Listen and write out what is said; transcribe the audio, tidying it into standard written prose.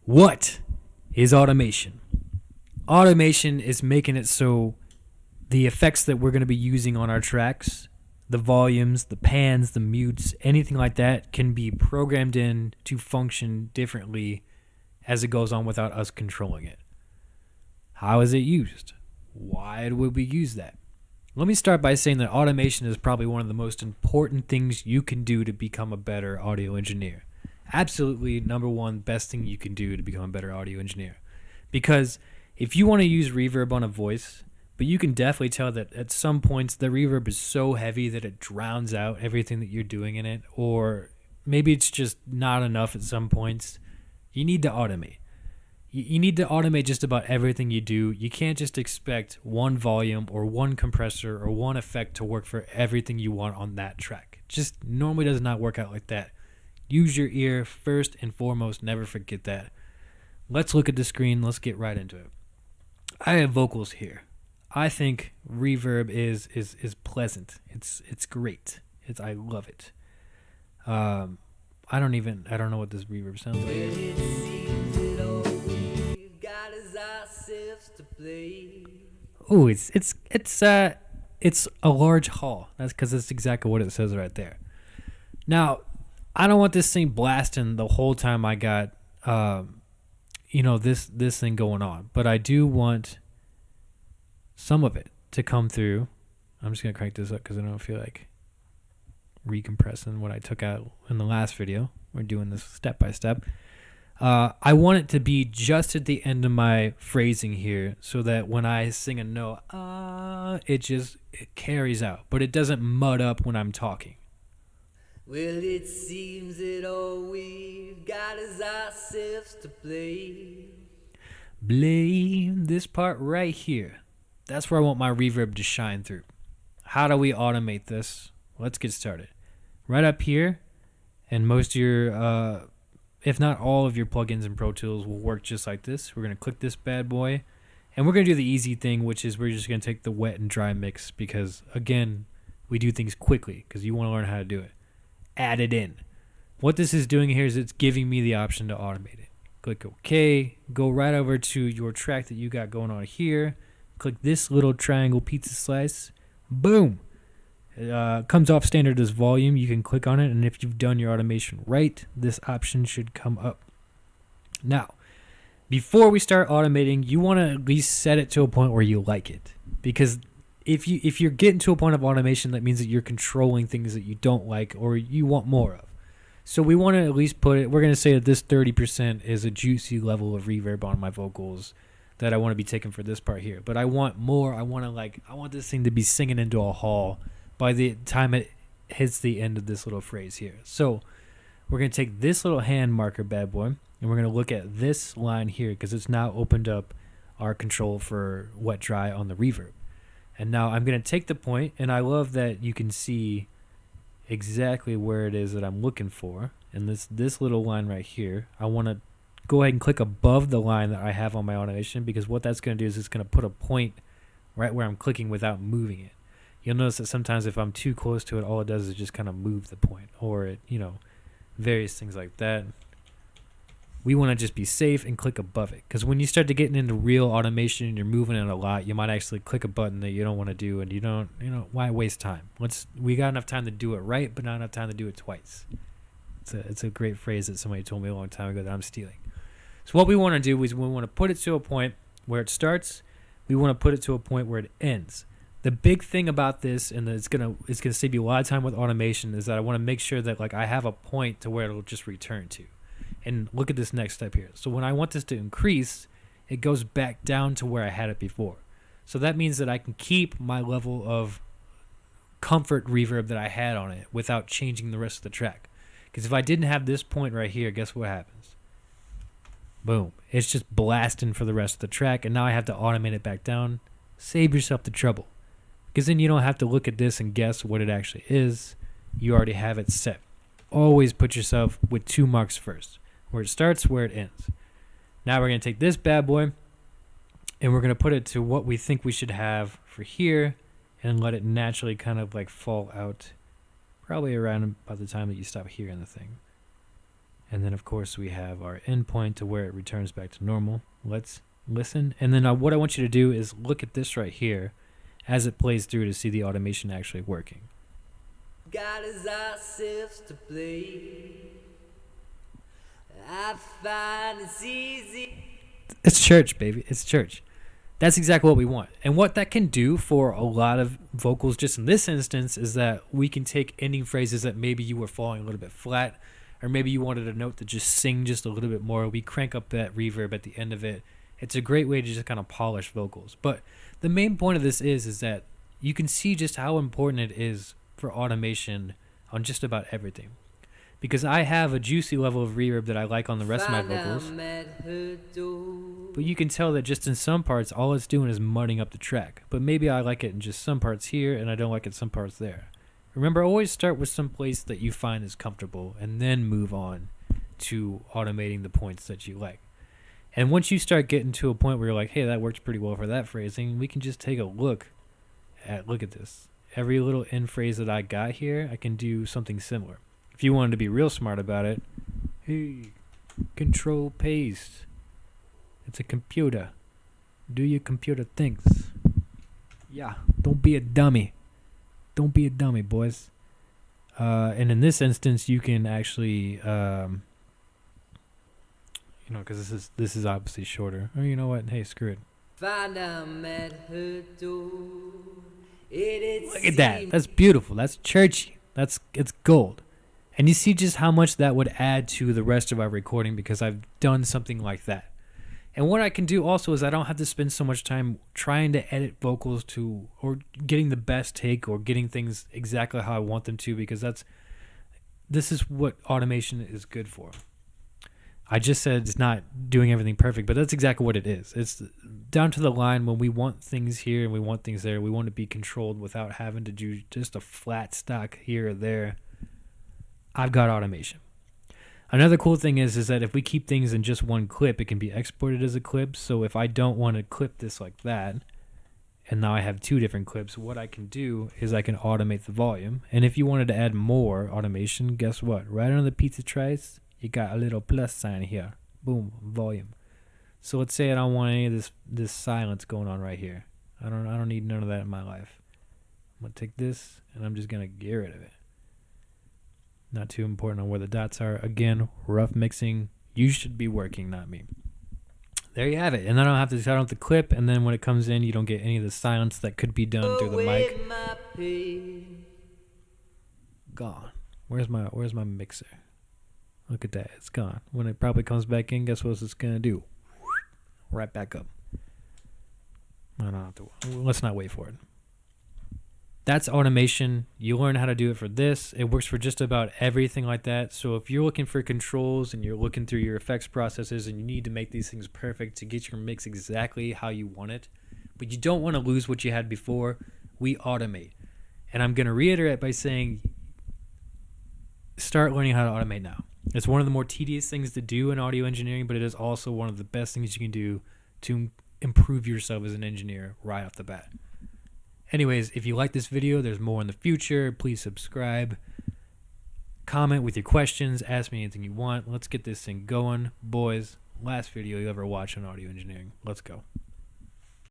What is automation? Automation is making it so the effects that we're going to be using on our tracks, the volumes, the pans, the mutes, anything like that can be programmed in to function differently as it goes on without us controlling it. How is it used? Why would we use that? Let me start by saying that automation is probably one of the most important things you can do to become a better audio engineer. Absolutely, number one, best thing you can do to become a better audio engineer. Because if you want to use reverb on a voice, but you can definitely tell that at some points the reverb is so heavy that it drowns out everything that you're doing in it, or maybe it's just not enough at some points, you need to automate. You need to automate just about everything you do. You can't just expect one volume or one compressor or one effect to work for everything you want on that track. It just normally does not work out like that. Use your ear first and foremost. Never forget that. Let's look at the screen. Let's get right into it. I have vocals here. I think reverb is pleasant. It's great. I love it. I don't know what this reverb sounds like. Oh, it's a large hall. That's because that's exactly what it says right there. Now, I don't want this thing blasting the whole time I got, this thing going on. But I do want some of it to come through. I'm just gonna crank this up because I don't feel like recompressing what I took out in the last video. We're doing this step by step. I want it to be just at the end of my phrasing here so that when I sing a note, it carries out, but it doesn't mud up when I'm talking. Well, it seems that all we've got is ourselves to blame. Blame this part right here. That's where I want my reverb to shine through. How do we automate this? Let's get started. Right up here, and most of your if not all of your plugins in Pro Tools will work just like this. We're going to click this bad boy, and we're going to do the easy thing, which is we're just going to take the wet and dry mix because, again, we do things quickly because you want to learn how to do it. Add it in. What this is doing here is it's giving me the option to automate it. Click OK. Go right over to your track that you got going on here. Click this little triangle pizza slice. Boom. It comes off standard as volume. You can click on it, and if you've done your automation right, this option should come up. Now, before we start automating, you want to at least set it to a point where you like it. Because if you're getting to a point of automation, that means that you're controlling things that you don't like or you want more of. So we want to at least put it, we're going to say that this 30% is a juicy level of reverb on my vocals that I want to be taking for this part here. But I want more. I want this thing to be singing into a hall by the time it hits the end of this little phrase here. So we're going to take this little hand marker bad boy, and we're going to look at this line here because it's now opened up our control for wet dry on the reverb. And now I'm going to take the point, and I love that you can see exactly where it is that I'm looking for. And this little line right here, I want to go ahead and click above the line that I have on my automation, because what that's going to do is it's going to put a point right where I'm clicking without moving it. You'll notice that sometimes if I'm too close to it, all it does is just kind of move the point, or it, various things like that. We want to just be safe and click above it, because when you start to getting into real automation and you're moving it a lot, you might actually click a button that you don't want to do, and you don't, why waste time? We got enough time to do it right, but not enough time to do it twice. It's a great phrase that somebody told me a long time ago that I'm stealing. So what we want to do is we want to put it to a point where it starts. We want to put it to a point where it ends. The big thing about this, and it's gonna save you a lot of time with automation, is that I want to make sure that I have a point to where it'll just return to. And look at this next step here. So when I want this to increase, it goes back down to where I had it before. So that means that I can keep my level of comfort reverb that I had on it without changing the rest of the track. Because if I didn't have this point right here, guess what happens? Boom. It's just blasting for the rest of the track, and now I have to automate it back down. Save yourself the trouble. Because then you don't have to look at this and guess what it actually is. You already have it set. Always put yourself with 2 marks first. Where it starts, where it ends. Now we're going to take this bad boy, and we're going to put it to what we think we should have for here, and let it naturally kind of fall out, probably around about the time that you stop hearing the thing. And then, of course, we have our endpoint to where it returns back to normal. Let's listen. And then what I want you to do is look at this right here as it plays through to see the automation actually working. Got us ourselves to play. I find it's easy. It's church, baby. It's church. That's exactly what we want. And what that can do for a lot of vocals, just in this instance, is that we can take ending phrases that maybe you were falling a little bit flat, or maybe you wanted a note to just sing just a little bit more. We crank up that reverb at the end of it. It's a great way to just kind of polish vocals. But the main point of this is that you can see just how important it is for automation on just about everything. Because I have a juicy level of reverb that I like on the rest of my vocals. But you can tell that just in some parts, all it's doing is mudding up the track. But maybe I like it in just some parts here, and I don't like it in some parts there. Remember, always start with some place that you find is comfortable, and then move on to automating the points that you like. And once you start getting to a point where you're like, hey, that works pretty well for that phrasing, we can just take a look at this. Every little end phrase that I got here, I can do something similar. If you wanted to be real smart about it, hey, control paste. It's a computer. Do your computer things. Yeah, don't be a dummy. Don't be a dummy, boys. And in this instance, you can actually, because this is obviously shorter. Or you know what? Hey, screw it. Find them at her door. Look at that. That's beautiful. That's churchy. It's gold. And you see just how much that would add to the rest of our recording because I've done something like that. And what I can do also is I don't have to spend so much time trying to edit vocals or getting the best take or getting things exactly how I want them to, because this is what automation is good for. I just said it's not doing everything perfect, but that's exactly what it is. It's down to the line when we want things here and we want things there. We want to be controlled without having to do just a flat stock here or there. I've got automation. Another cool thing is that if we keep things in just one clip, it can be exported as a clip. So if I don't want to clip this like that, and now I have two different clips, what I can do is I can automate the volume. And if you wanted to add more automation, guess what? Right under the pizza trace, you got a little plus sign here. Boom, volume. So let's say I don't want any of this silence going on right here. I don't need none of that in my life. I'm gonna take this and I'm just gonna get rid of it. Not too important on where the dots are. Again, rough mixing. You should be working, not me. There you have it. And then I don't have to shut off the clip. And then when it comes in, you don't get any of the silence that could be done through the mic. Gone. Where's my mixer? Look at that. It's gone. When it probably comes back in, guess what it's gonna do? Right back up. I don't have to. Let's not wait for it. That's automation. You learn how to do it for this. It works for just about everything like that. So if you're looking for controls and you're looking through your effects processes and you need to make these things perfect to get your mix exactly how you want it, but you don't want to lose what you had before, we automate. And I'm going to reiterate by saying start learning how to automate now. It's one of the more tedious things to do in audio engineering, but it is also one of the best things you can do to improve yourself as an engineer right off the bat. Anyways, if you like this video, there's more in the future. Please subscribe. Comment with your questions. Ask me anything you want. Let's get this thing going. Boys, last video you ever watch on audio engineering. Let's go.